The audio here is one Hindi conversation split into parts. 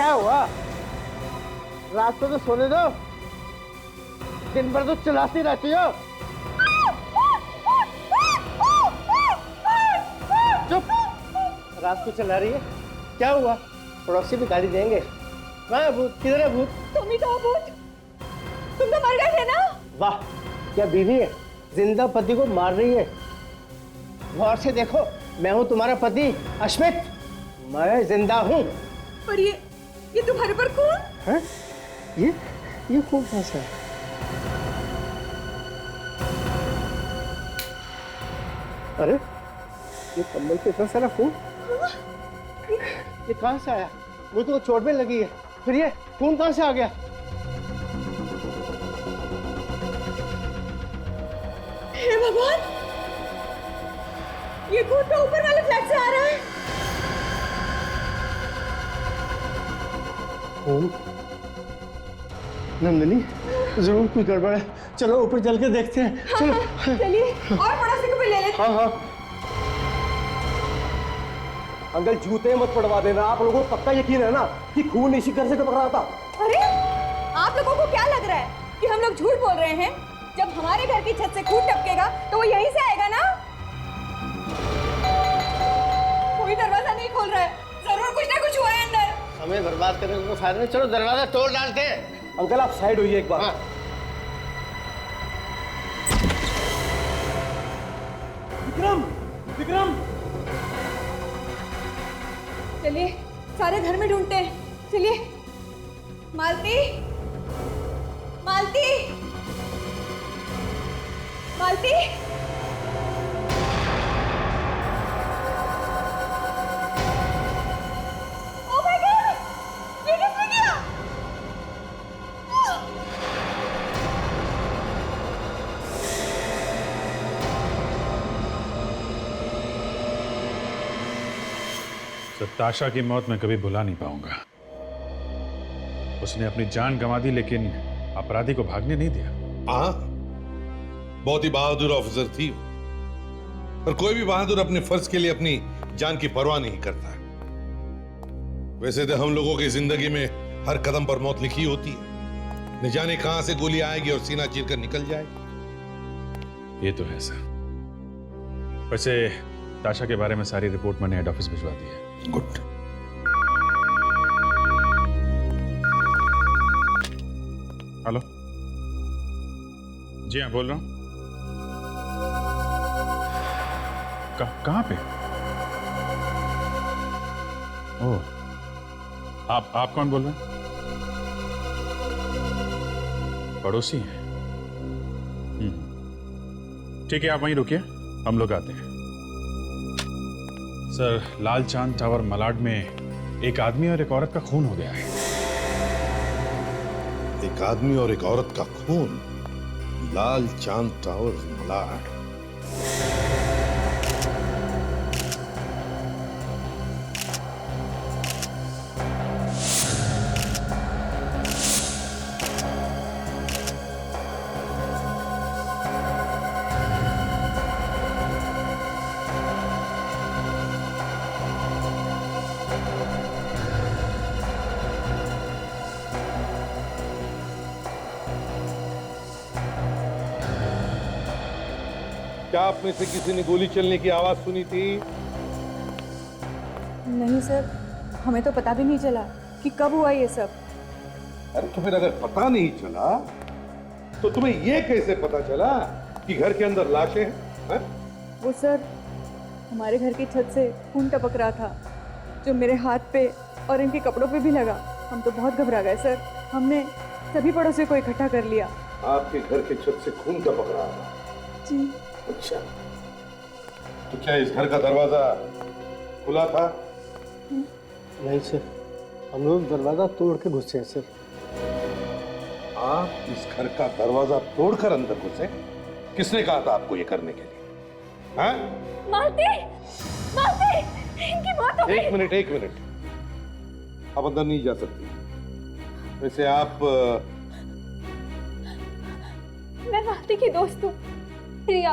क्या हुआ? रात को तो सोने दो, दिन भर तो चिल्लाती रहती हो। चुप, रात को चिल्ला रही है, क्या हुआ? पड़ोसी भी गाली देंगे। कहाँ है भूत? किधर है भूत? तुम ही तो हो भूत, तुम तो मर गए थे ना। वाह, क्या बीवी है, जिंदा पति को मार रही है। गौर से देखो, मैं हूँ तुम्हारा पति अश्मित, मैं जिंदा हूँ। पर ये तुम्हारे पर खून है? ये खून कैसा है? अरे ये कम्बल पे इतना सारा खून, ये कहाँ से आया? मुझे तो चोट में लगी है, फिर ये खून कहाँ से आ गया? हे भगवान, ये खून तो ऊपर वाले फ्लैट से आ रहा है। खून? नंदिनी, जरूर कुछ गड़बड़ है, चलो ऊपर चल के देखते हैं। चलो चलिए, और पड़ोसी को भी ले लेते। हाँ हाँ। अंकल जूते मत पड़वा देना, आप लोगों को पक्का यकीन है ना कि खून इसी घर से टपक रहा था? अरे आप लोगों को क्या लग रहा है कि हम लोग झूठ बोल रहे हैं? जब हमारे घर की छत से खून टपकेगा तो वो यहीं से आएगा ना। कोई दरवाजा नहीं खोल रहा है, जरूर कुछ ना कुछ हुआ है अंदर। हमें बर्बाद करने को फायदा नहीं, चलो दरवाजा तोड़ डालते हैं। अंकल आप साइड होइए एक बार। हाँ। विक्रम, विक्रम, चलिए सारे घर में ढूंढते हैं। चलिए, मालती, मालती, मालती। ओह माय गॉड, ये किसने किया? ताशा की मौत मैं कभी भुला नहीं पाऊंगा। उसने अपनी जान गंवा दी लेकिन अपराधी को भागने नहीं दिया। हाँ, बहुत ही बहादुर ऑफिसर थी, पर कोई भी बहादुर अपने फर्ज के लिए अपनी जान की परवाह नहीं करता। वैसे तो हम लोगों की जिंदगी में हर कदम पर मौत लिखी होती है, न जाने कहां से गोली आएगी और सीना चीर कर निकल जाएगी। ये तो है सर। वैसे ताशा के बारे में सारी रिपोर्ट मैंने हेड ऑफिस भिजवा दी है। गुड। हेलो, जी हाँ बोल रहा हूँ। कहाँ पे? ओह, आप कौन बोल रहे हैं? पड़ोसी हैं? ठीक है, आप वहीं रुकिए, हम लोग आते हैं। सर, लाल चांद टावर मलाड में एक आदमी और एक औरत का खून हो गया है। एक आदमी और एक औरत का खून, लाल चांद टावर मलाड। क्या आप में से किसी ने गोली चलने की आवाज सुनी थी? नहीं सर, हमें तो पता भी नहीं चला कि कब हुआ ये सब। अरे तो फिर अगर पता नहीं चला तो तुम्हें ये कैसे पता चला कि घर के अंदर लाशें हैं? वो सर, हमारे घर की छत से खून टपक रहा था, जो मेरे हाथ पे और इनके कपड़ों पे भी लगा। हम तो बहुत घबरा गए सर। हमने सभी पड़ोसियों को इकट्ठा कर लिया। आपके घर के छत से खून टपक रहा था? जी। अच्छा, तो क्या इस घर का दरवाजा खुला था? नहीं सर, हम लोग दरवाजा तोड़ के घुसे हैं सर। आप इस घर का दरवाजा तोड़कर अंदर घुसे? किसने कहा था आपको ये करने के लिए? हाँ? मालती, मालती, इनकी मौत हो गई। एक मिनट, आप अंदर नहीं जा सकती। वैसे आप मैं मालती की दोस्त हूँ, रिया।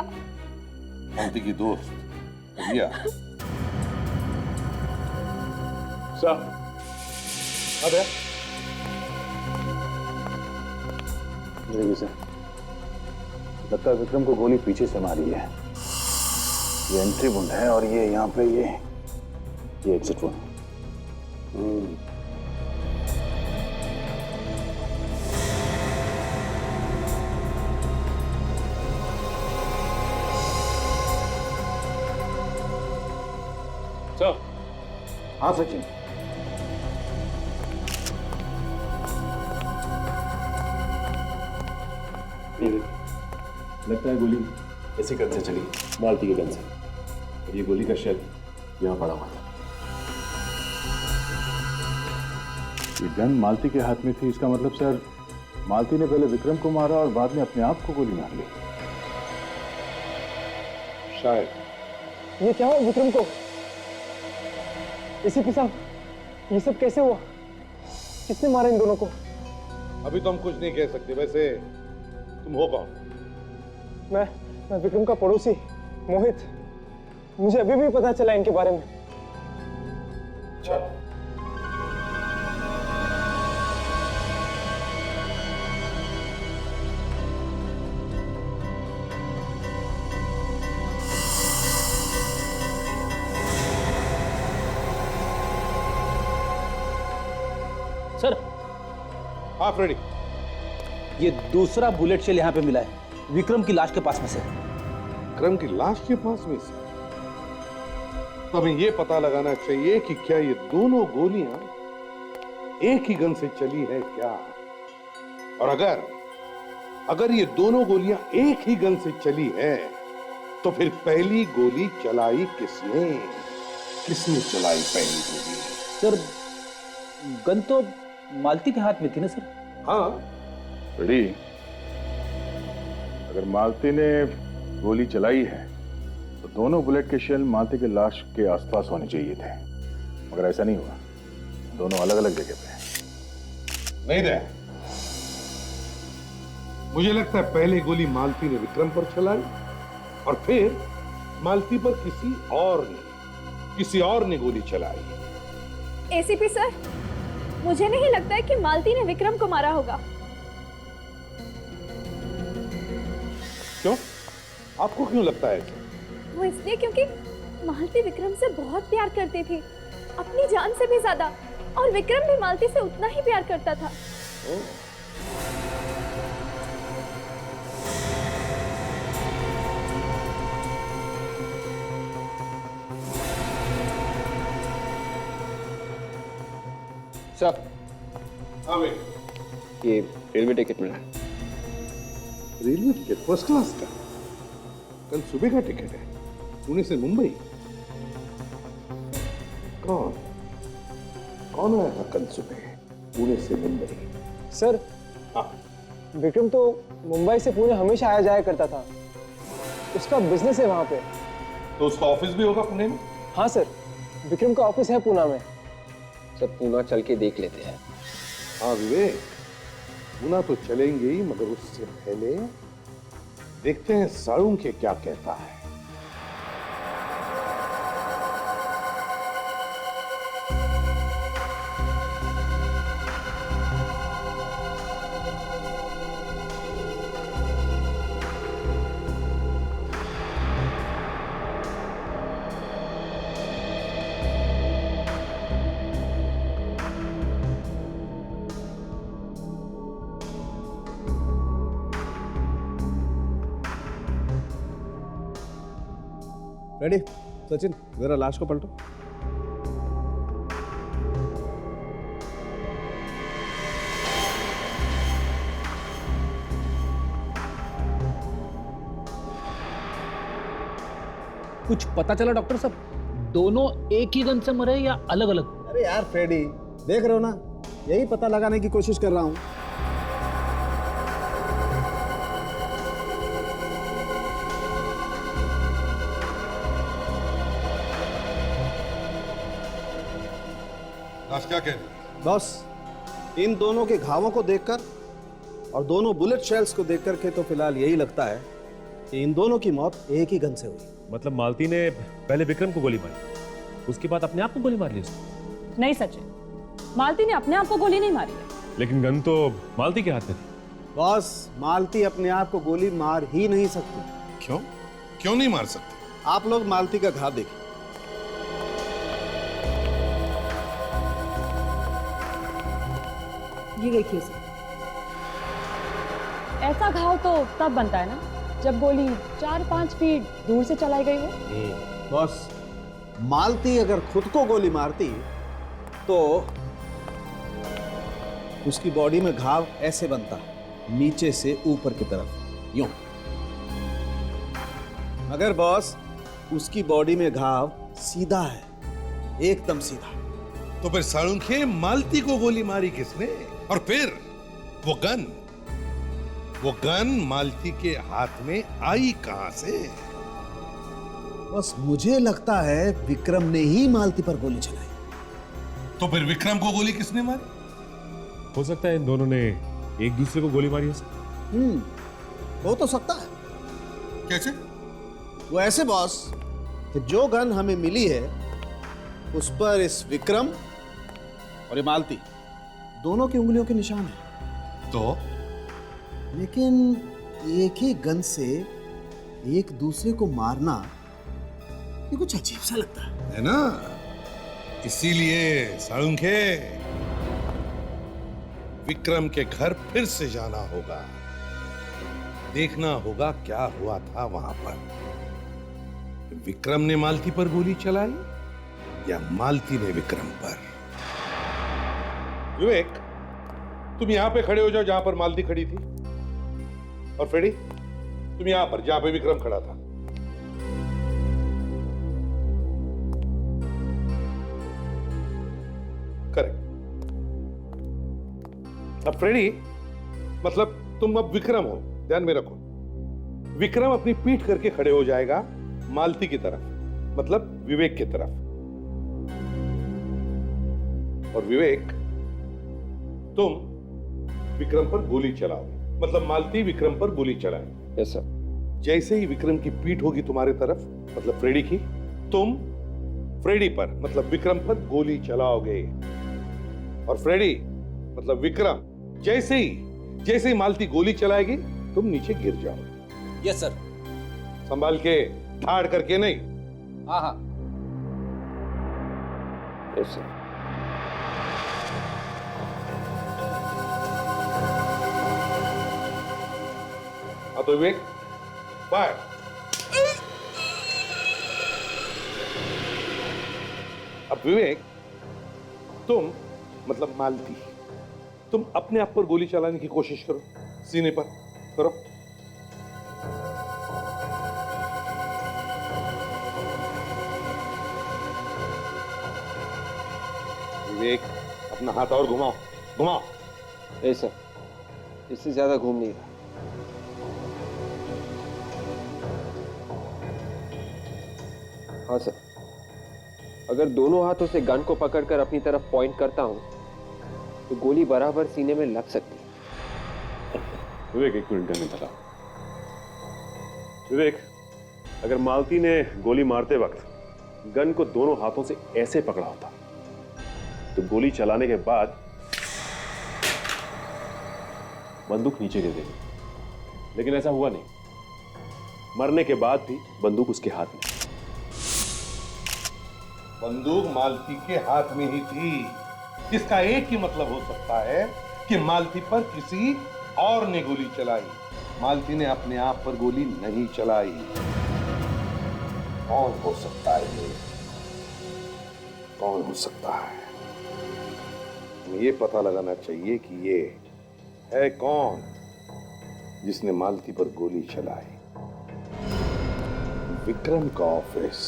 मालती की दोस्त रिया? साहब, अबे देखिए सर, लगता है विक्रम को गोली पीछे से मारी है। ये एंट्री वुंड है और ये यहाँ पे ये एग्जिट वुंड। सर, हाँ सचिन, लगता है गोली इसी गन से चली, मालती के गन से। और ये गोली का शेल यहाँ पड़ा हुआ था। ये गन मालती के हाथ में थी, इसका मतलब सर मालती ने पहले विक्रम को मारा और बाद में अपने आप को गोली मार ली। शायद। ये क्या हुआ विक्रम को? एसीपी साहब, ये सब कैसे हुआ? किसने मारा इन दोनों को? अभी तो हम कुछ नहीं कह सकते। वैसे तुम हो कौन? मैं विक्रम का पड़ोसी मोहित। मुझे अभी भी पता चला इनके बारे में। अच्छा, सर, हाँ फ्रेडी। ये दूसरा बुलेट शेल यहाँ पे मिला है विक्रम की लाश के पास में से। विक्रम की लाश के पास में से? तो हमें यह पता लगाना चाहिए कि क्या ये दोनों गोलियां एक ही गन से चली है क्या? और अगर ये दोनों गोलियां एक ही गन से चली है तो फिर पहली गोली चलाई किसने? किसने चलाई पहली गोली? सर, गन तो मालती के हाथ में थी ना सर। हाँ, बड़ी, अगर मालती ने गोली चलाई है तो दोनों बुलेट के शेल मालती के लाश के आसपास होने चाहिए थे, मगर ऐसा नहीं हुआ। दोनों अलग अलग जगह पे हैं। नहीं दे। मुझे लगता है पहले गोली मालती ने विक्रम पर चलाई और फिर मालती पर किसी और ने गोली चलाई। एसीपी सर, मुझे नहीं लगता है कि मालती ने विक्रम को मारा होगा। क्यों? आपको क्यों लगता है ऐसा? वो इसलिए क्योंकि मालती विक्रम से बहुत प्यार करती थी, अपनी जान से भी ज्यादा, और विक्रम भी मालती से उतना ही प्यार करता था। सर, हाँ भाई, ये रेलवे टिकट मिला। रेलवे टिकट फर्स्ट क्लास का? कल सुबह का टिकट है, पुणे से मुंबई। कौन आया था कल सुबह पुणे से मुंबई? सर, हाँ, विक्रम तो मुंबई से पुणे हमेशा आया जाया करता था। उसका बिजनेस है वहां पे। तो उसका ऑफिस भी होगा पुणे में? हाँ सर, विक्रम का ऑफिस है पुणे में। सब पूना चल के देख लेते हैं। हाँ विवेक, पुणे तो चलेंगे ही, मगर उससे पहले देखते हैं साड़ू के क्या कहता है। रेडी? सचिन, जरा लाश को पलटो। कुछ पता चला डॉक्टर साहब, दोनों एक ही गन से मरे या अलग अलग? अरे यार फ्रेडी, देख रहे हो ना, यही पता लगाने की कोशिश कर रहा हूं। लाश क्या कह रही? बॉस, इन दोनों के घावों को देखकर और दोनों बुलेट शेल्स को देखकर के तो फिलहाल यही लगता है कि इन दोनों की मौत एक ही गन से हुई। मतलब मालती ने पहले विक्रम को गोली मारी, उसके बाद अपने आप को गोली मार ली उसने? नहीं सचिन, मालती ने अपने आप को गोली नहीं मारी है। लेकिन गन तो मालती के हाथ में थी। बॉस, मालती अपने आप को गोली मार ही नहीं सकती। क्यों? क्यों नहीं मार सकते? आप लोग मालती का घाव देखिए। ये देखिए सर, ऐसा घाव तो तब बनता है ना जब गोली 4-5 फीट दूर से चलाई गई हो। बॉस, मालती अगर खुद को गोली मारती तो उसकी बॉडी में घाव ऐसे बनता, नीचे से ऊपर की तरफ, यूं। मगर बॉस, उसकी बॉडी में घाव सीधा है, एकदम सीधा। तो फिर साळुंखे, मालती को गोली मारी किसने? और फिर वो गन मालती के हाथ में आई कहां से? बस मुझे लगता है विक्रम ने ही मालती पर गोली चलाई। तो फिर विक्रम को गोली किसने मारी? हो सकता है इन दोनों ने एक दूसरे को गोली मारी है। हो तो सकता है। कैसे? वो ऐसे बॉस कि जो गन हमें मिली है उस पर इस विक्रम और ये मालती दोनों की उंगलियों के निशान है। तो लेकिन एक ही गन से एक दूसरे को मारना ये कुछ अजीब सा लगता है ना? इसीलिए साळुंखे, विक्रम के घर फिर से जाना होगा, देखना होगा क्या हुआ था वहां पर। विक्रम ने मालती पर गोली चलाई या मालती ने विक्रम पर? विवेक, तुम यहां पे खड़े हो जाओ जहां पर मालती खड़ी थी, और फ्रेडी तुम यहां पर जहां पे विक्रम खड़ा था। करेक्ट। अब फ्रेडी, मतलब तुम अब विक्रम हो, ध्यान में रखो। विक्रम अपनी पीठ करके खड़े हो जाएगा मालती की तरफ, मतलब विवेक की तरफ। और विवेक, तुम विक्रम पर गोली चलाओ, मतलब मालती विक्रम पर गोली चलाए। Yes sir. जैसे ही विक्रम की पीठ होगी तुम्हारे तरफ, मतलब फ्रेडी की, तुम फ्रेडी पर, मतलब विक्रम पर गोली चलाओगे। और फ्रेडी, मतलब विक्रम, जैसे ही मालती गोली चलाएगी तुम नीचे गिर जाओ। Yes sir. संभाल के, ठाड़ करके नहीं। हाँ हाँ। Yes sir. तो विवेक, फायर। अब विवेक, तुम, मतलब मालती, तुम अपने आप पर गोली चलाने की कोशिश करो, सीने पर करो। विवेक, अपना हाथ और घुमाओ, घुमाओ। यस सर, इससे ज्यादा घूम नहीं रहा। हाँ सर, अगर दोनों हाथों से गन को पकड़कर अपनी तरफ पॉइंट करता हूं तो गोली बराबर सीने में लग सकती है। विवेक, एक मिनट गन निकाला। विवेक, अगर मालती ने गोली मारते वक्त गन को दोनों हाथों से ऐसे पकड़ा होता तो गोली चलाने के बाद बंदूक नीचे गिर गई, लेकिन ऐसा हुआ नहीं। मरने के बाद भी बंदूक उसके हाथ में। बंदूक मालती के हाथ में ही थी, जिसका एक ही मतलब हो सकता है कि मालती पर किसी और ने गोली चलाई। मालती ने अपने आप पर गोली नहीं चलाई। कौन हो सकता है ये? कौन हो सकता है? हमें ये पता लगाना चाहिए कि ये है कौन जिसने मालती पर गोली चलाई। विक्रम का ऑफिस।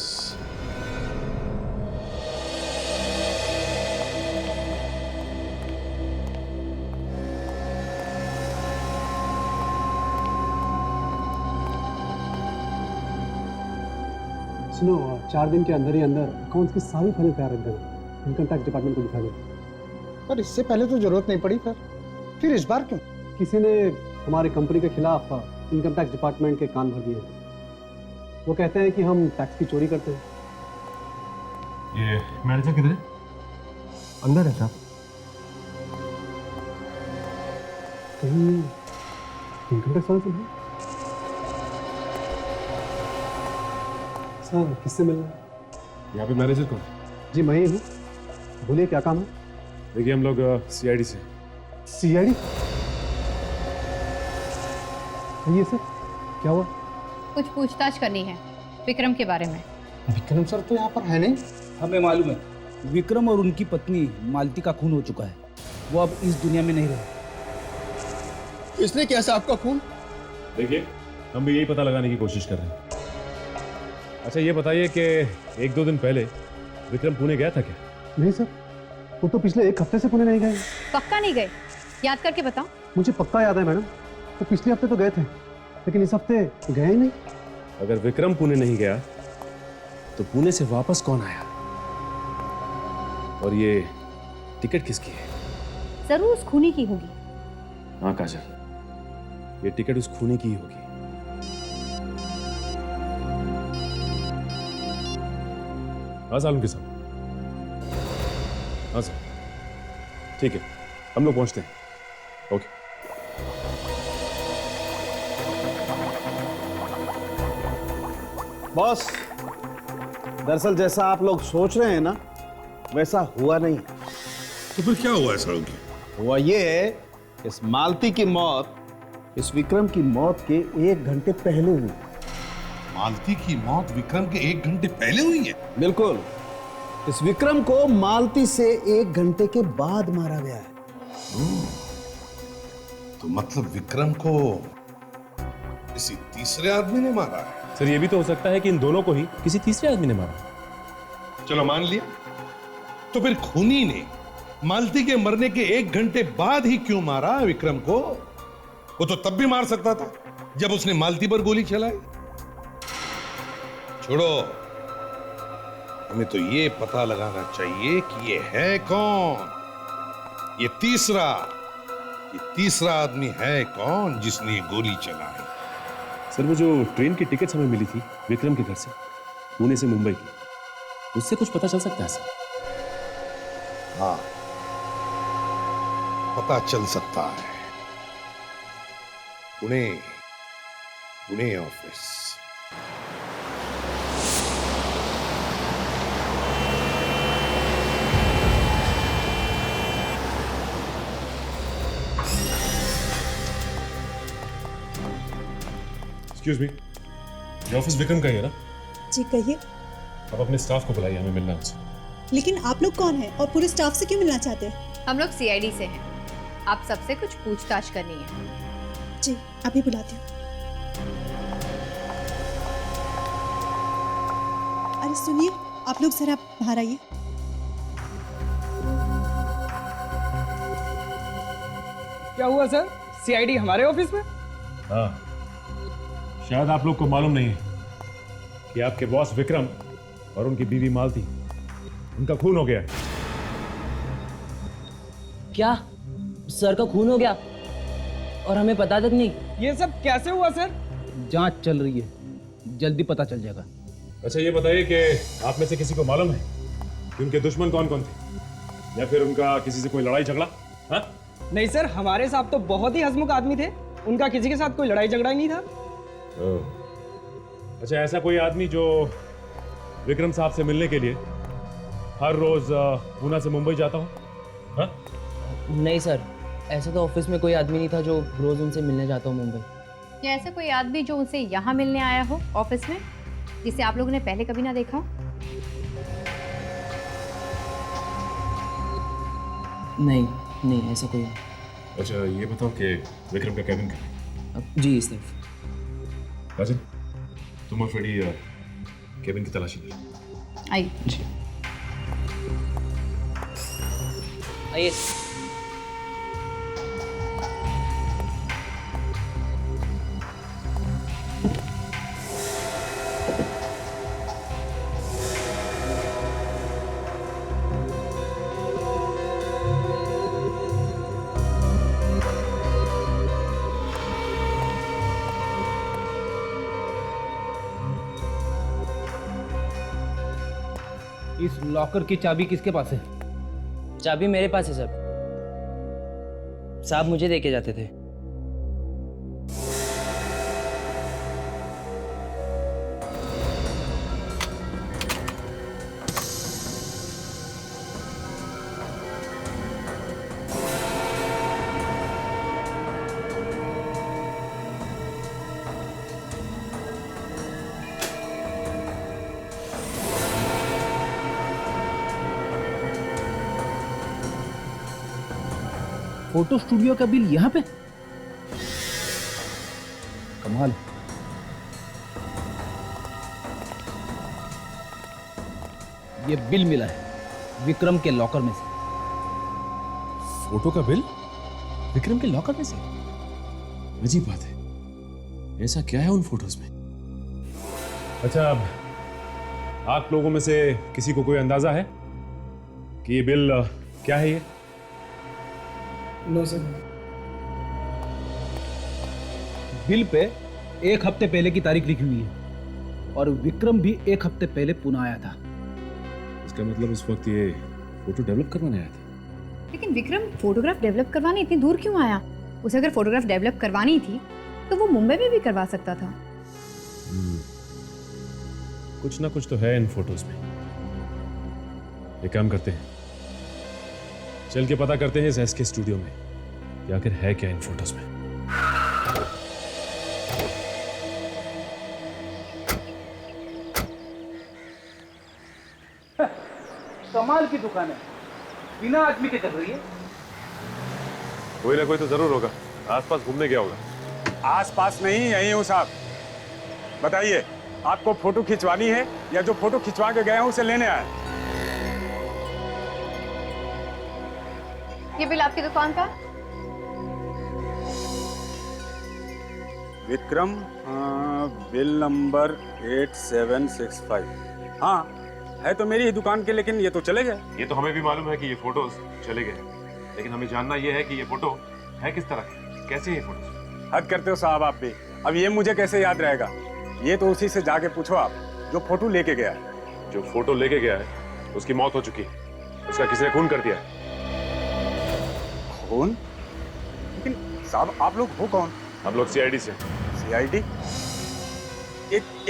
सुनो, 4 दिन के अंदर ही अंदर अकाउंट्स की सारी फाइलें तैयार रख देना, इनकम टैक्स डिपार्टमेंट को दिखा देना। पर इससे पहले तो जरूरत नहीं पड़ी, फिर इस बार क्यों? किसी ने हमारी कंपनी के खिलाफ इनकम टैक्स डिपार्टमेंट के कान भर दिए। वो कहते हैं कि हम टैक्स की चोरी करते हैं। ये मैनेजर किधर है? अंदर है साहब। कहीं इनकम टैक्स वाले तो नहीं? सर किससे मिलना है? यहाँ पे मैनेजर कौन? जी मैं ही हूँ। बोलिए क्या काम है? देखिए हम लोग सीआईडी से। सीआईडी? ये सर क्या हुआ? कुछ पूछताछ करनी है विक्रम के बारे में। विक्रम सर तो यहाँ पर है नहीं। हमें मालूम है विक्रम और उनकी पत्नी मालती का खून हो चुका है। वो अब इस दुनिया में नहीं रहे। इसने किया साहब का खून? देखिए हम भी यही पता लगाने की कोशिश कर रहे हैं। अच्छा ये बताइए कि एक दो दिन पहले विक्रम पुणे गया था क्या? नहीं सर, वो तो पिछले एक हफ्ते से पुणे नहीं गए। पक्का नहीं गए? याद करके बताओ। मुझे पक्का याद है मैडम, वो पिछले हफ्ते तो गए थे लेकिन इस हफ्ते गए ही नहीं। अगर विक्रम पुणे नहीं गया तो पुणे से वापस कौन आया? और ये टिकट किसकी है? जरूर उस खूनी की होगी। हाँ काजल, ये टिकट उस खूनी की ही होगी। हाँ सालम के साथ। हाँ सर ठीक है, हम लोग पहुंचते हैं। ओके। बॉस, दरअसल जैसा आप लोग सोच रहे हैं ना, वैसा हुआ नहीं। तो फिर क्या हुआ ऐसा? हुआ ये है कि इस मालती की मौत इस विक्रम की मौत के 1 घंटे पहले हुई। मालती की मौत विक्रम के 1 घंटे पहले हुई है? बिल्कुल। इस विक्रम को मालती से 1 घंटे के बाद मारा गया है। तो मतलब विक्रम को किसी तीसरे आदमी ने मारा है? सर ये भी तो हो सकता है कि इन दोनों को ही किसी तीसरे आदमी ने मारा। चलो मान लिया, तो फिर खूनी ने मालती के मरने के 1 घंटे बाद ही क्यों मारा विक्रम को? वो तो तब भी मार सकता था जब उसने मालती पर गोली चलाई। छोड़ो, हमें तो ये पता लगाना चाहिए कि ये है कौन। ये तीसरा आदमी है कौन जिसने ये गोली चलाई। सर वो जो ट्रेन की टिकट्स हमें मिली थी विक्रम के घर से पुणे से मुंबई की, उससे कुछ पता चल सकता है सर? हाँ, पता चल सकता है। पुणे ऑफिस। एक्सक्यूज मी, ये ऑफिस विक्रम का ही है ना? जी कहिए। आप अपने स्टाफ को बुलाइए, हमें मिलना है उनसे। लेकिन आप लोग कौन हैं और पूरे स्टाफ से क्यों मिलना चाहते हैं? हम लोग सीआईडी से हैं। आप सबसे कुछ पूछताछ करनी है। जी अभी बुलाती हूँ। अरे सुनिए, आप लोग जरा बाहर आइए। क्या हुआ सर? सीआईडी हमारे ऑफिस में? हाँ, शायद आप लोग को मालूम नहीं है कि आपके बॉस विक्रम और उनकी बीवी मालती, उनका खून हो गया। क्या सर का खून हो गया और हमें पता तक नहीं? ये सब कैसे हुआ सर? जांच चल रही है, जल्दी पता चल जाएगा। अच्छा ये बताइए कि आप में से किसी को मालूम है कि उनके दुश्मन कौन कौन थे, या फिर उनका किसी से कोई लड़ाई झगड़ा? हाँ? नहीं सर, हमारे साहब तो बहुत ही हंसमुख आदमी थे। उनका किसी के साथ कोई लड़ाई झगड़ा ही नहीं था। अच्छा ऐसा कोई आदमी जो विक्रम साहब से मिलने के लिए हर रोज पूना से मुंबई जाता हो? हाँ? नहीं सर, ऐसा तो ऑफिस में कोई आदमी नहीं था जो रोज उनसे मिलने जाता हो मुंबई। या ऐसा कोई आदमी जो उनसे यहाँ मिलने आया हो ऑफिस में, जिसे आप लोगों ने पहले कभी ना देखा? नहीं ऐसा कोई नहीं। अच्छा ये बताओ कि विक्रम का कैबिन कहाँ है? जी इस तरफ। राजन, तुम और फ्रेडी कैबिन की तलाशी लो। आइए। जी आइए। इस लॉकर की चाबी किसके पास है? चाबी मेरे पास है सर। साहब मुझे देके जाते थे। फोटो स्टूडियो का बिल यहाँ पे? कमाल। ये बिल मिला है विक्रम के लॉकर में से। फोटो का बिल विक्रम के लॉकर में से? अजीब बात है, ऐसा क्या है उन फोटोज में? अच्छा, अब आप लोगों में से किसी को कोई अंदाजा है कि ये बिल क्या है? ये नो सर। बिल पे 1 हफ्ते पहले की तारीख लिखी हुई है और विक्रम भी 1 हफ्ते पहले पुणे आया था। इसका मतलब उस वक्त ये फोटो डेवलप करवाने आया था। लेकिन विक्रम फोटोग्राफ डेवलप करवाने इतनी दूर क्यों आया? उसे अगर फोटोग्राफ डेवलप करवानी थी तो वो मुंबई में भी करवा सकता था। कुछ ना कुछ तो है इन फोटोज में। एक काम करते हैं, चल के पता करते हैं इस एसके स्टूडियो में कि आखिर है क्या इन फोटोज में। कमाल की दुकान है, बिना आदमी के चल रही है। कोई ना कोई तो जरूर होगा, आसपास घूमने गया होगा। आसपास नहीं, यहीं हूँ साहब। बताइए, आपको फोटो खिंचवानी है या जो फोटो खिंचवा के गया हूँ उसे लेने आया? ये बिल आपकी दुकान का? Vikram, bill number 8765। हाँ, है तो मेरी ही दुकान के, लेकिन ये तो चले गए। ये तो हमें भी मालूम है कि ये फोटोज चले गए, लेकिन हमें जानना ये है कि ये फोटो है किस तरह की, कैसे है ये फोटोज? हद करते हो साहब आप भी। अब ये मुझे कैसे याद रहेगा? ये तो उसी से जाके पूछो आप जो फोटो लेके गया है। जो फोटो लेके गया है उसकी मौत हो चुकी है, उसका किसी ने खून कर दिया है। खून? लेकिन साहब आप लोग हो कौन? हम लोग सीआईडी से। सीआईडी?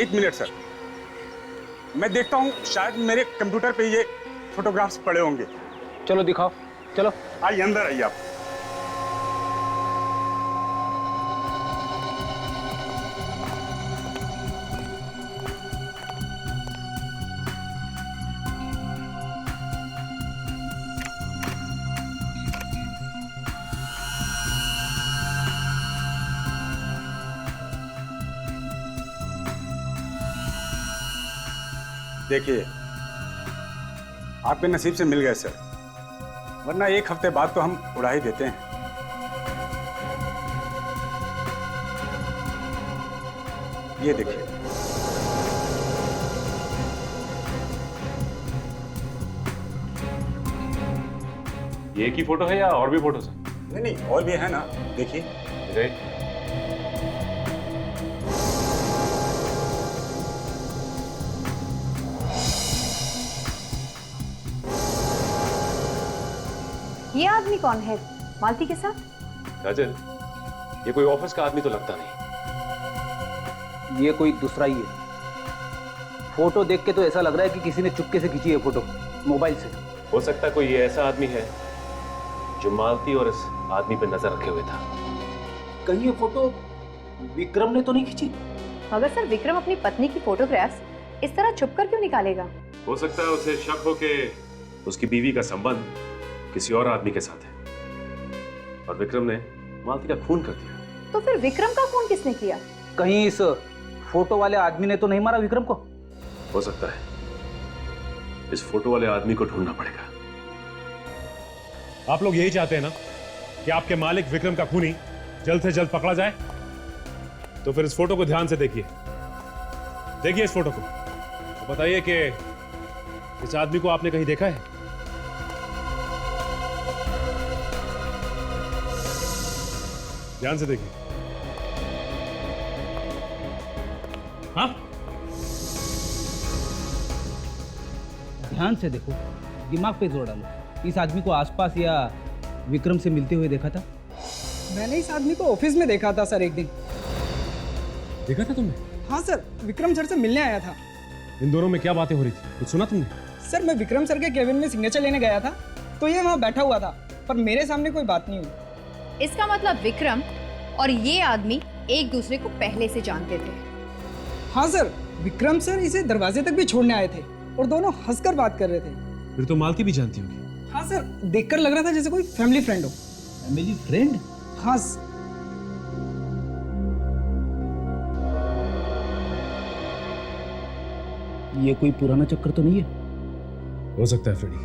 एक मिनट सर, मैं देखता हूँ, शायद मेरे कंप्यूटर पे ये फोटोग्राफ्स पड़े होंगे। चलो दिखाओ, चलो। आइए अंदर आइए आप। देखिए, आपके नसीब से मिल गए सर, वरना 1 हफ्ते बाद तो हम उड़ा ही देते हैं। ये देखिए। ये एक ही फोटो है या और भी फोटोज हैं? नहीं, और भी है ना, देखिए। ये आदमी कौन है मालती के साथ? काजल, ये कोई ऑफिस का आदमी तो लगता नहीं। ये कोई दूसरा ही है। फोटो देख के तो ऐसा लग रहा है कि किसी ने चुपके से खींची है फोटो, मोबाइल से। हो सकता है कोई ये ऐसा आदमी है जो मालती और इस आदमी पे नजर रखे हुए था। कहीं ये फोटो विक्रम ने तो नहीं खींची? मगर सर, विक्रम अपनी पत्नी की फोटोग्राफ्स इस तरह छुपकर क्यों निकालेगा? हो सकता है उसे शक हो कि उसकी बीवी का संबंध किसी और आदमी के साथ है और विक्रम ने मालती का खून कर दिया। तो फिर विक्रम का खून किसने किया? कहीं इस फोटो वाले आदमी ने तो नहीं मारा विक्रम को? हो सकता है। इस फोटो वाले आदमी को ढूंढना पड़ेगा। आप लोग यही चाहते हैं ना कि आपके मालिक विक्रम का खूनी जल्द से जल्द पकड़ा जाए? तो फिर इस फोटो को ध्यान से देखिए। देखिए इस फोटो को, तो बताइए कि इस आदमी को आपने कहीं देखा है? ध्यान से देखिए। हाँ, ध्यान से देखो, दिमाग पे जोर डालो। इस आदमी को आसपास या विक्रम से मिलते हुए देखा था? मैंने इस आदमी को ऑफिस में देखा था सर, एक दिन। देखा था तुमने? हाँ सर, विक्रम सर से मिलने आया था। इन दोनों में क्या बातें हो रही थी, कुछ सुना तुमने? सर, मैं विक्रम सर के केबिन में सिग्नेचर लेने गया था, तो ये वहाँ बैठा हुआ था, पर मेरे सामने कोई बात नहीं हुई। इसका मतलब विक्रम और ये आदमी एक दूसरे को पहले से जानते थे। हाँ सर, विक्रम सर इसे दरवाजे तक भी छोड़ने आए थे और दोनों हंसकर बात कर रहे थे। फिर तो मालती भी जानती होगी। हाँ सर, देखकर लग रहा था जैसे कोई फैमिली फ्रेंड हो। Family friend? हाँ ये कोई पुराना चक्कर तो नहीं है? हो सकता है फ्रेडी।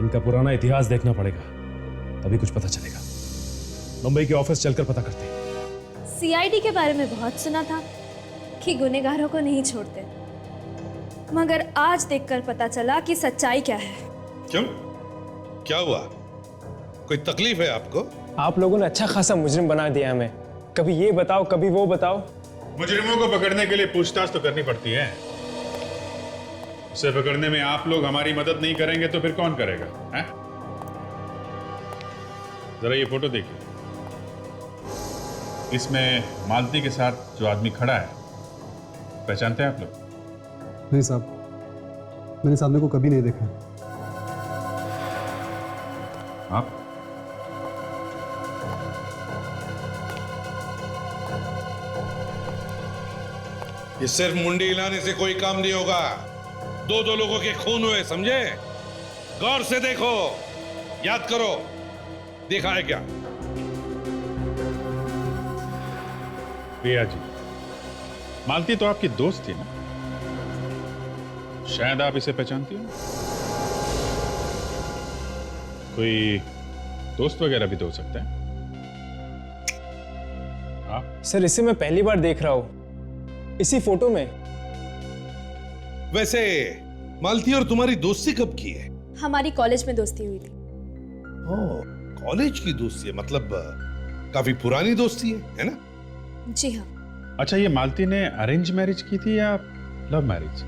इनका पुराना इतिहास देखना पड़ेगा, तभी कुछ पता चलेगा। मुंबई के ऑफिस चलकर पता करते हैं। सीआईडी के बारे में बहुत सुना था कि गुनहगारों को नहीं छोड़ते, मगर आज देखकर पता चला कि सच्चाई क्या है। क्यों? क्या हुआ? कोई तकलीफ है आपको? आप लोगों ने अच्छा खासा मुजरिम बना दिया हमें। कभी ये बताओ, कभी वो बताओ। मुजरिमों को पकड़ने के लिए पूछताछ तो करनी पड़ती है। उसे पकड़ने में आप लोग हमारी मदद नहीं करेंगे तो फिर कौन करेगा? हैं? जरा ये फोटो देखिए। इसमें मालती के साथ जो आदमी खड़ा है, पहचानते हैं आप लोग? नहीं साहब, मैंने इस आदमी को कभी नहीं देखा। आप? ये सिर्फ मुंडी हिलाने से कोई काम नहीं होगा। दो दो लोगों के खून हुए, समझे? गौर से देखो, याद करो, देखा है क्या? प्रिया जी, मालती तो आपकी दोस्त थी ना? शायद आप इसे पहचानती हो। कोई दोस्त वगैरह भी तो हो सकता है। आप? सर, इसे मैं पहली बार देख रहा हूँ, इसी फोटो में। वैसे मालती और तुम्हारी दोस्ती कब की है? हमारी कॉलेज में दोस्ती हुई थी। कॉलेज की दोस्ती है, मतलब काफी पुरानी दोस्ती है ना? जी हाँ। अच्छा, ये मालती ने अरेंज मैरिज की थी या लव मैरिज?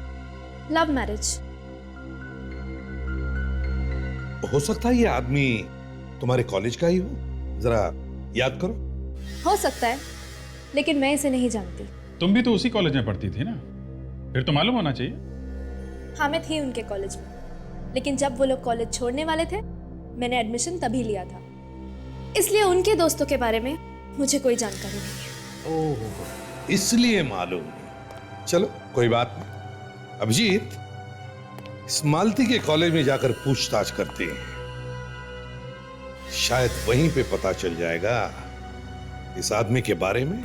Love marriage. हो सकता है ये आदमी तुम्हारे कॉलेज का ही हो, जरा याद करो। हो सकता है, लेकिन मैं इसे नहीं जानती। तुम भी तो उसी कॉलेज में पढ़ती थी ना, फिर तो मालूम होना चाहिए। हाँ, मैं थी उनके कॉलेज में, लेकिन जब वो लोग कॉलेज छोड़ने वाले थे, मैंने एडमिशन तभी लिया था। इसलिए उनके दोस्तों के बारे में मुझे कोई जानकारी नहीं है। ओह, इसलिए मालूम नहीं। चलो कोई बात नहीं। अभिजीत, इस मालती के कॉलेज में जाकर पूछताछ करते हैं, शायद वहीं पे पता चल जाएगा इस आदमी के बारे में।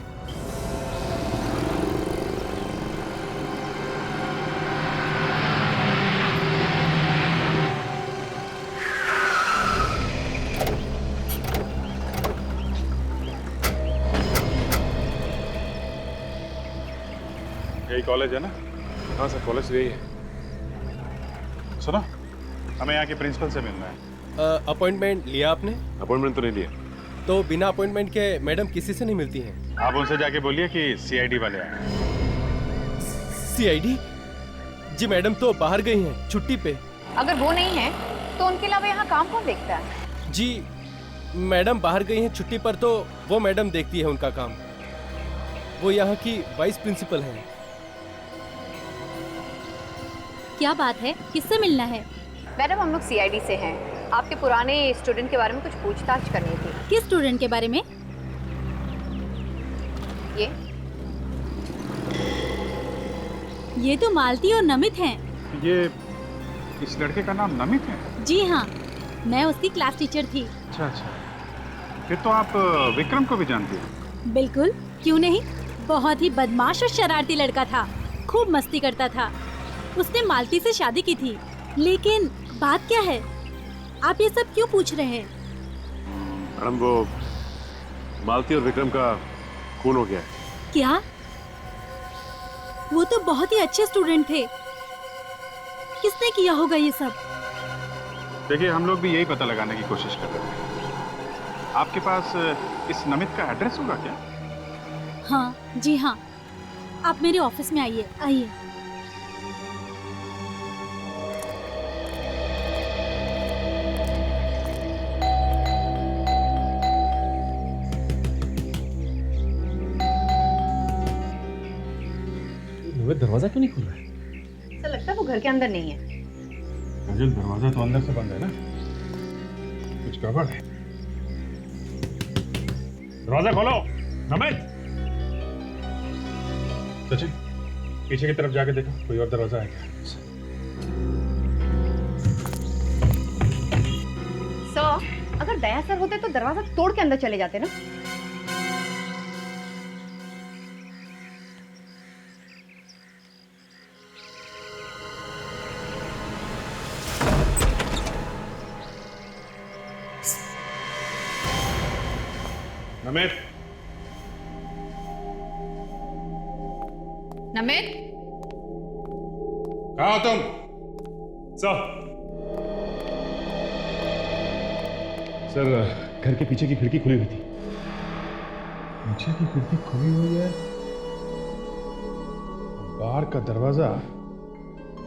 यही कॉलेज है ना? हाँ सर, कॉलेज यही है। सुनो, हमें यहाँ के प्रिंसिपल से मिलना है। अपॉइंटमेंट लिया आपने? अपॉइंटमेंट तो नहीं लिया। तो बिना अपॉइंटमेंट के मैडम किसी से नहीं मिलती हैं। आप उनसे जाके बोलिए कि सीआईडी वाले आए। सीआईडी? जी मैडम तो बाहर गई हैं, छुट्टी पे। अगर वो नहीं है तो उनके अलावा यहाँ काम कौन देखता है? जी मैडम बाहर गई हैं छुट्टी पर, तो वो मैडम देखती है उनका काम। वो यहाँ की वाइस प्रिंसिपल हैं। क्या बात है, किससे मिलना है? मैडम, हम लोग सीआईडी से हैं। आपके पुराने स्टूडेंट के बारे में कुछ पूछताछ करनी थी। किस स्टूडेंट के बारे में? ये तो मालती और नमित हैं। ये इस लड़के का नाम नमित है? जी हाँ, मैं उसकी क्लास टीचर थी। अच्छा अच्छा, फिर तो आप विक्रम को भी जानती हो? बिल्कुल, क्यों नहीं। बहुत ही बदमाश और शरारती लड़का था, खूब मस्ती करता था। उसने मालती से शादी की थी। लेकिन बात क्या है, आप ये सब क्यों पूछ रहे हैं? मैडम, वो मालती और विक्रम का खून हो गया है। क्या? वो तो बहुत ही अच्छे स्टूडेंट थे। किसने किया होगा ये सब? देखिए, हम लोग भी यही पता लगाने की कोशिश कर रहे थे। आपके पास इस नमित का एड्रेस होगा क्या? हाँ जी हाँ, आप मेरे ऑफिस में आइए। आइए। दरवाजा क्यों नहीं खुल रहा है? ऐसा लगता है वो घर के अंदर नहीं है। अंजल, दरवाजा तो अंदर से बंद है ना, कुछ गड़बड़ है। दरवाजा खोलो। नमित, सचिन, पीछे की तरफ जाके देखो, कोई और दरवाजा है क्या? सर, अगर दया सर होते तो दरवाजा तोड़ के अंदर चले जाते ना। नमित, नमित, कहाँ हो तुम? सर, घर के पीछे की खिड़की खुली हुई थी। पीछे की खिड़की खुली हुई है, बाहर का दरवाजा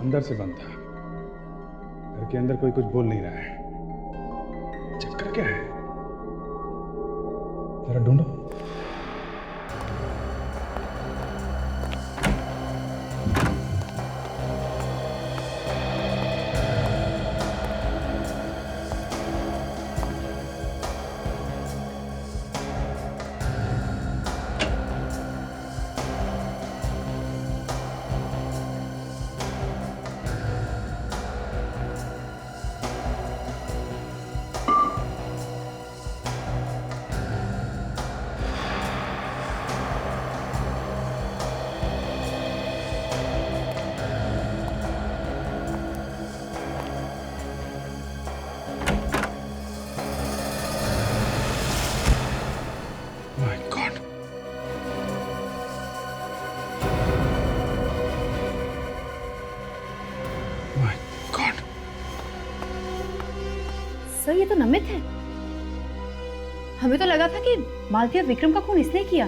अंदर से बंद था। घर के अंदर कोई कुछ बोल नहीं रहा है। चक्कर क्या है? जरा ढूंढो। सर ये तो नमित है। हमें तो लगा था कि मालती और विक्रम का खून इसने किया।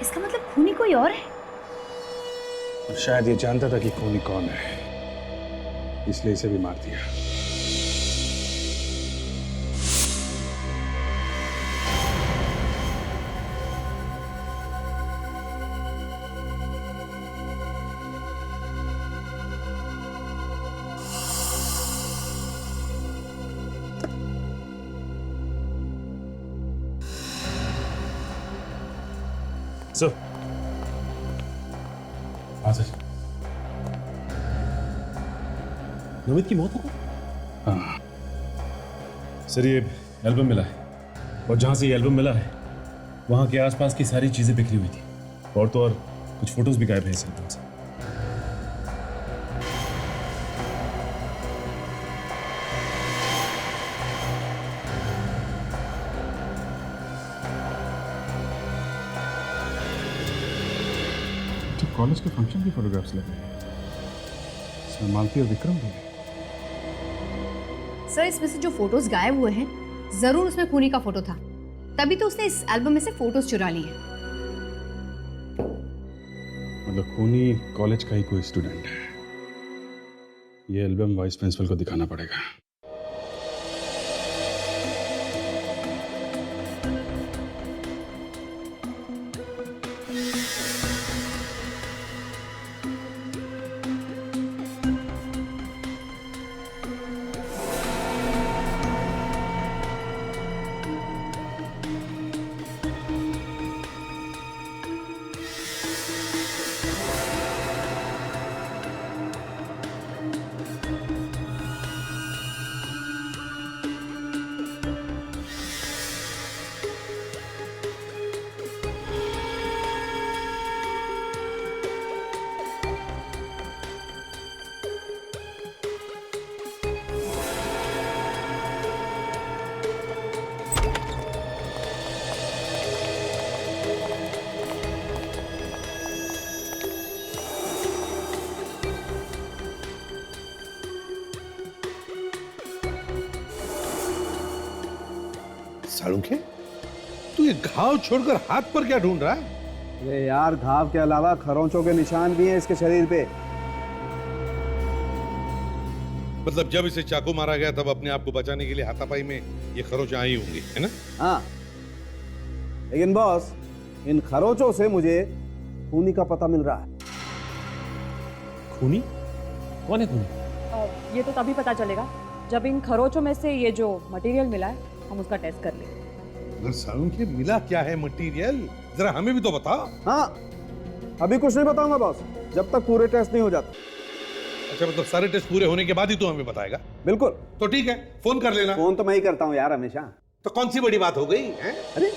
इसका मतलब खूनी कोई और है। शायद ये जानता था कि खूनी कौन है, इसलिए इसे भी मार दिया। सर, हाँ सर। नमित की मौत हो गई? हाँ सर, ये एल्बम मिला है और जहाँ से ये एल्बम मिला है वहाँ के आसपास की सारी चीज़ें बिखरी हुई थी और तो और कुछ फोटोज भी गायब हैं इस एल्बम से। कॉलेज के फंक्शन की फोटोग्राफ्स लगे हैं, इसमें मालती और विक्रम भी हैं। सर इसमें से जो फोटोज गायब हुए हैं जरूर उसमें खूनी का फोटो था, तभी तो उसने इस एल्बम में से फोटोज चुरा लिए हैं। मतलब खूनी कॉलेज का ही कोई स्टूडेंट है। ये एल्बम वाइस प्रिंसिपल को दिखाना पड़ेगा। सालुंखे, तू ये घाव छोड़कर हाथ पर क्या ढूंढ रहा है? अरे यार, घाव के अलावा खरोंचों के निशान भी हैं इसके शरीर पे। मतलब जब इसे चाकू मारा गया तब अपने आप को बचाने के लिए हाथापाई में ये खरोंच आई होंगी, है ना? हाँ, लेकिन बॉस, इन खरोंचों से मुझे खूनी का पता मिल रहा है। खूनी? कौन है खूनी? ये तो तभी पता चलेगा जब इन खरोचों में से ये जो मटेरियल मिला है हम उसका टेस्ट कर लें। अगर सालुंखे मिला क्या है मटेरियल, जरा हमें भी तो बता। हाँ, अभी कुछ नहीं बताऊंगा बॉस, जब तक पूरे टेस्ट नहीं हो जाते। अच्छा, मतलब सारे टेस्ट पूरे होने के बाद ही तू हमें बताएगा? बिल्कुल। तो ठीक है, फोन कर लेना। फोन तो मैं ही करता हूँ यार हमेशा। तो कौन सी बड़ी बात हो गई है? अरे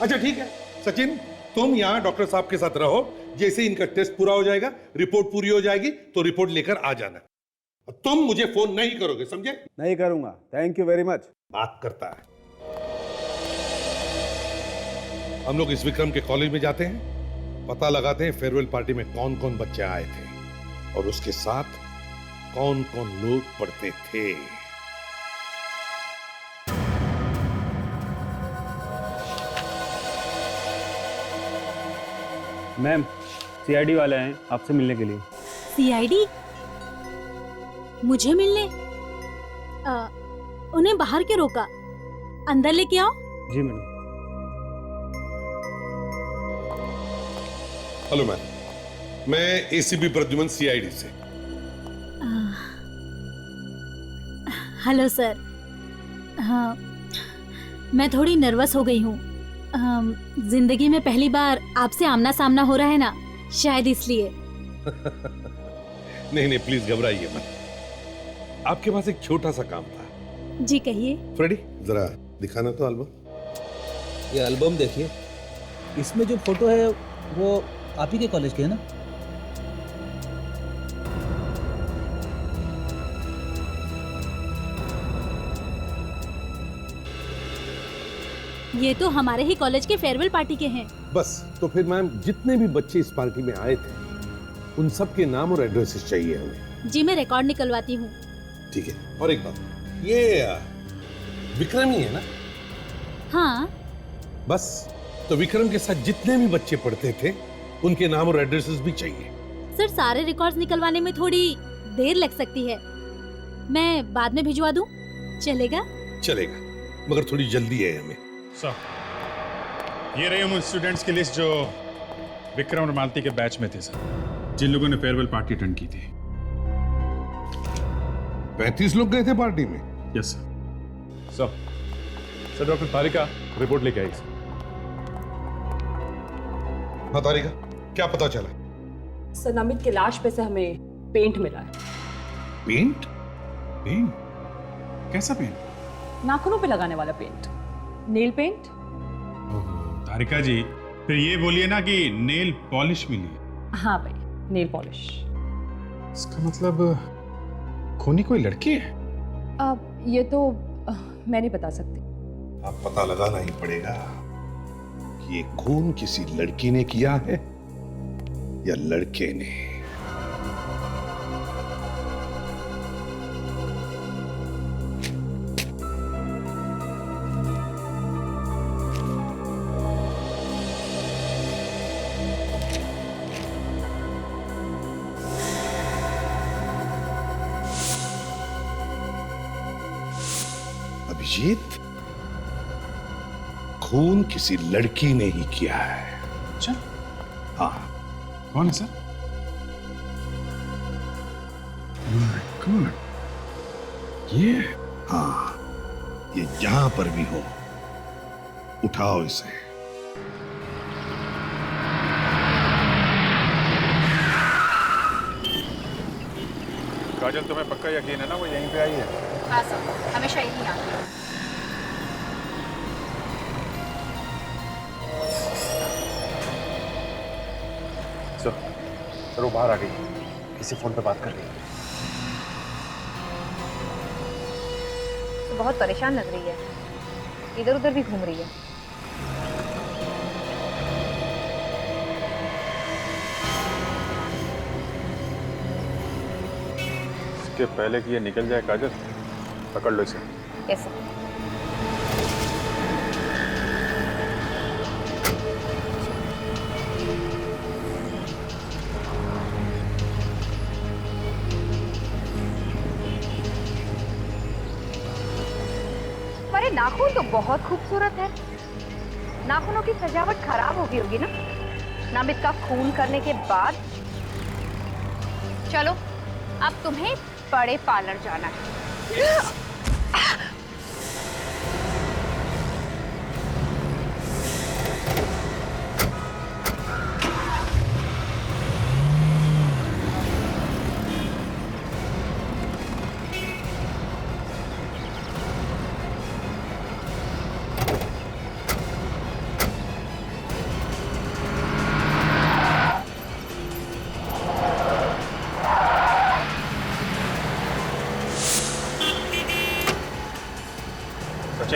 अच्छा ठीक है सचिन, तुम यहाँ डॉक्टर साहब के साथ रहो। जैसे इनका टेस्ट पूरा हो जाएगा, रिपोर्ट पूरी हो जाएगी तो रिपोर्ट लेकर आ जाना। तुम मुझे फोन नहीं करोगे, समझे? नहीं करूंगा। Thank you very much. बात करता है। हम लोग इस विक्रम के कॉलेज में जाते हैं, पता लगाते हैं फेयरवेल पार्टी में कौन कौन बच्चे आए थे और उसके साथ कौन कौन लोग पढ़ते थे। मैम, सीआईडी वाले हैं आपसे मिलने के लिए। सीआईडी? मुझे मिलने? उन्हें बाहर क्यों रोका? अंदर लेके आओ। जी मैडम। हेलो मैम, मैं एसीपी प्रद्युमन सीआईडी से। Hello sir. हाँ, मैं थोड़ी नर्वस हो गई हूँ। जिंदगी में पहली बार आपसे आमना सामना हो रहा है ना, शायद इसलिए। नहीं नहीं, प्लीज घबराइए मत। आपके पास एक छोटा सा काम था। जी कहिए। फ्रेडी, जरा दिखाना तो एल्बम। ये एल्बम देखिए, इसमें जो फोटो है वो आप ही के कॉलेज के है ना? ये तो हमारे ही कॉलेज के फेयरवेल पार्टी के हैं। बस, तो फिर मैम जितने भी बच्चे इस पार्टी में आए थे उन सब के नाम और एड्रेसेस चाहिए हमें। जी मैं रिकॉर्ड निकलवाती हूँ। ठीक है। और एक बात, ये विक्रम ही है ना? हाँ। बस, तो विक्रम के साथ जितने भी बच्चे पढ़ते थे उनके नाम और एड्रेसेस भी चाहिए। सर, सारे रिकॉर्ड्स निकलवाने में थोड़ी देर लग सकती है, मैं बाद में भिजवा दूं? चलेगा? चलेगा, मगर थोड़ी जल्दी है हमें। सर, ये रही उन स्टूडेंट्स की लिस्ट जो विक्रम और मालती के बैच में थे सर, जिन लोगों ने फेयरवेल पार्टी अटेंड की थी। 35 लोग गए थे पार्टी में? Yes sir. सर, डॉक्टर तारिका रिपोर्ट लेके आई सर। हाँ तारिका, क्या पता चला? सर, नमित के लाश पे से हमें पेंट मिला है। पेंट? पेंट? कैसा पेंट? नाखूनों पे लगाने वाला पेंट, नेल पेंट। तारिका जी, फिर ये बोलिए ना कि नेल पॉलिश मिली है। हाँ भाई, नेल पॉलिश। इसका मतलब खूनी कोई लड़की है? अब ये तो मैं नहीं बता सकती। अब पता लगाना ही पड़ेगा कि ये खून किसी लड़की ने किया है या लड़के ने। अभिजीत, खून किसी लड़की ने ही किया है। अच्छा? हाँ। कौन है सर? माय गॉड, ये? हाँ, ये जहां पर भी हो, उठाओ इसे। काजल, तुम्हें पक्का यकीन है ना वो यहीं पे आई है? हाँ सर, हमेशा यहीं आती है। सर, वो बाहर आ गई, किसी फोन पे बात कर रही है। तो बहुत परेशान लग रही है, इधर उधर भी घूम रही है। इसके पहले कि ये निकल जाए काजल, पकड़ लो इसे। Yes sir. तुम्हारे नाखून तो बहुत खूबसूरत है। नाखूनों की सजावट खराब हो गई होगी ना, नामित का खून करने के बाद। चलो, अब तुम्हें बड़े पार्लर जाना है।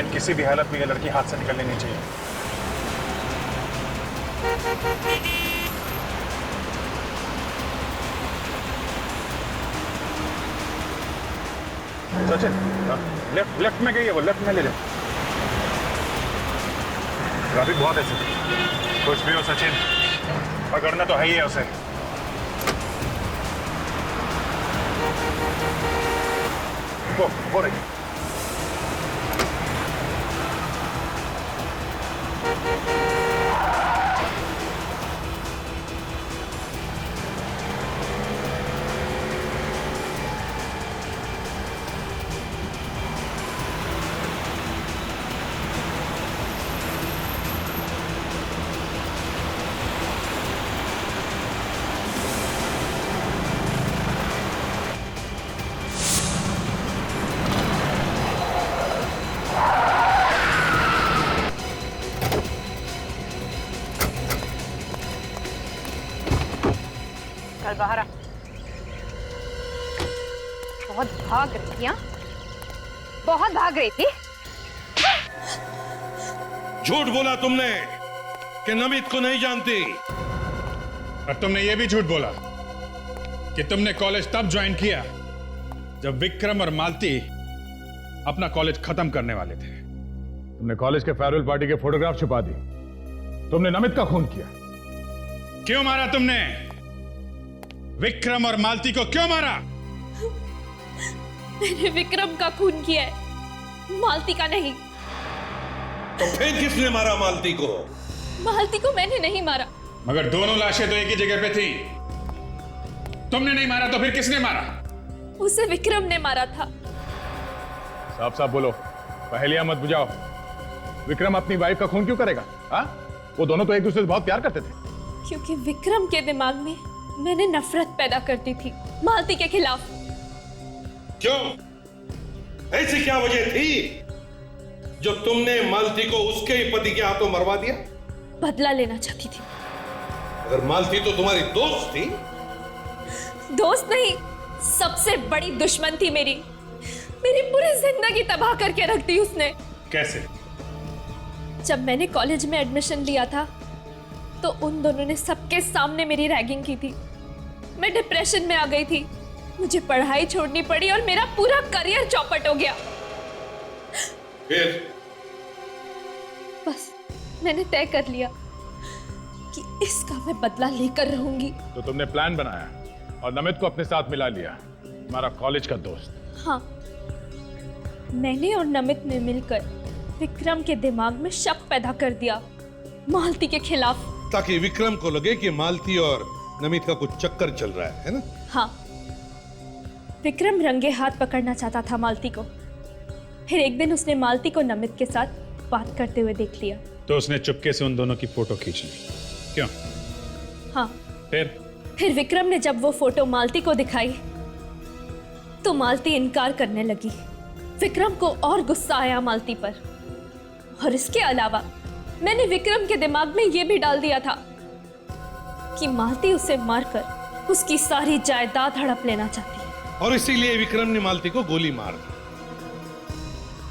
सचिन, किसी भी हालत में ये लड़की हाथ से निकलनी नहीं चाहिए। सचिन, लेफ्ट लेफ्ट में गई है वो, लेफ्ट में ले ले। ट्रैफिक बहुत है सचिन। कुछ भी हो सचिन, पकड़ना तो है ही है उसे। वो रही। चल बाहर आ। बहुत भाग रही थी, हाँ? बहुत भाग रही थी। झूठ बोला तुमने कि नमित को नहीं जानती। और तुमने ये भी झूठ बोला कि तुमने कॉलेज तब ज्वाइन किया जब विक्रम और मालती अपना कॉलेज खत्म करने वाले थे। तुमने कॉलेज के फेयरवेल पार्टी के फोटोग्राफ छुपा दी। तुमने नमित का खून किया। क्यों मारा तुमने? विक्रम और मालती को क्यों मारा? मैंने विक्रम का खून किया है, मालती का नहीं। तो फिर किसने मारा मालती को? मालती को मैंने नहीं मारा। मगर दोनों लाशें तो एक ही जगह पे थी। तुमने नहीं मारा तो फिर किसने मारा? उसे विक्रम ने मारा था। साफ साफ बोलो, पहेलियां मत बुझाओ। विक्रम अपनी वाइफ का खून क्यों करेगा? हाँ? वो दोनों तो एक दूसरे से बहुत प्यार करते थे। क्योंकि विक्रम के दिमाग में मैंने नफरत पैदा कर दी थी मालती के खिलाफ। क्यों? ऐसी क्या वजह थी जो तुमने मालती को उसके ही पति के हाथों मरवा दिया? बदला लेना चाहती थी। अगर मालती तो तुम्हारी दोस्त थी। दोस्त नहीं, सबसे बड़ी दुश्मन थी मेरी। मेरी पूरी जिंदगी तबाह करके रख दी उसने। कैसे? जब मैंने कॉलेज में एडमिशन लिया था तो उन दोनों ने सबके सामने मेरी रैगिंग की थी। मैं डिप्रेशन में आ गई थी, मुझे पढ़ाई छोड़नी पड़ी और मेरा पूरा करियर चौपट हो गया। फिर? बस मैंने तय कर लिया कि इसका मैं बदला लेकर रहूंगी। तो तुमने प्लान बनाया और नमित को अपने साथ मिला लिया, हमारा कॉलेज का दोस्त। हाँ, मैंने और नमित ने मिलकर विक्रम के दिमाग में शक पैदा कर दिया मालती के खिलाफ, ताकि विक्रम को लगे कि मालती और नमित का कुछ चक्कर चल रहा है ना? हाँ, विक्रम रंगे हाथ पकड़ना चाहता था मालती को। फिर एक दिन उसने मालती को नमित के साथ बात करते हुए देख लिया। तो उसने चुपके से उन दोनों की फोटो खींच ली। क्यों? हाँ। फिर विक्रम ने जब वो फोटो मालती को दिखाई तो मालती इनकार करने लगी। विक्रम को और गुस्सा आया मालती पर, और इसके अलावा मैंने विक्रम के दिमाग में यह भी डाल दिया था कि मालती उसे मारकर उसकी सारी जायदाद हड़प लेना चाहती है। और इसीलिए विक्रम ने मालती को गोली मार दी।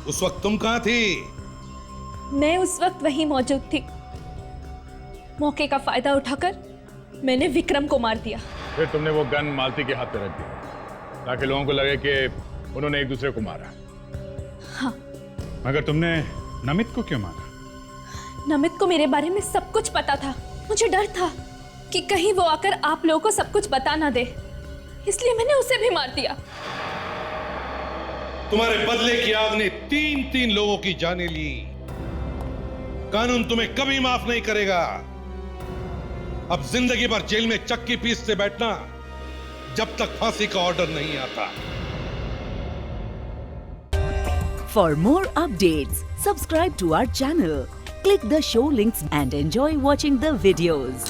उस वक्त तुम कहां थी? मैं उस वक्त वहीं मौजूद थी। मौके का फायदा उठाकर मैंने विक्रम को मार दिया। फिर तुमने वो गन मालती के हाथ पे रख दिया ताकि लोगों को लगे कि उन्होंने एक दूसरे को मारा। हाँ। मगर तुमने नमित को क्यों मारा? नमित को मेरे बारे में सब कुछ पता था। मुझे डर था कि कहीं वो आकर आप लोगों को सब कुछ बता ना दे, इसलिए मैंने उसे भी मार दिया। तुम्हारे बदले की आग ने 3 लोगों की जानें ली। कानून तुम्हें कभी माफ नहीं करेगा। अब जिंदगी भर जेल में चक्की पीसते बैठना जब तक फांसी का ऑर्डर नहीं आता। For more updates, subscribe to our channel, click the show links and enjoy watching the videos.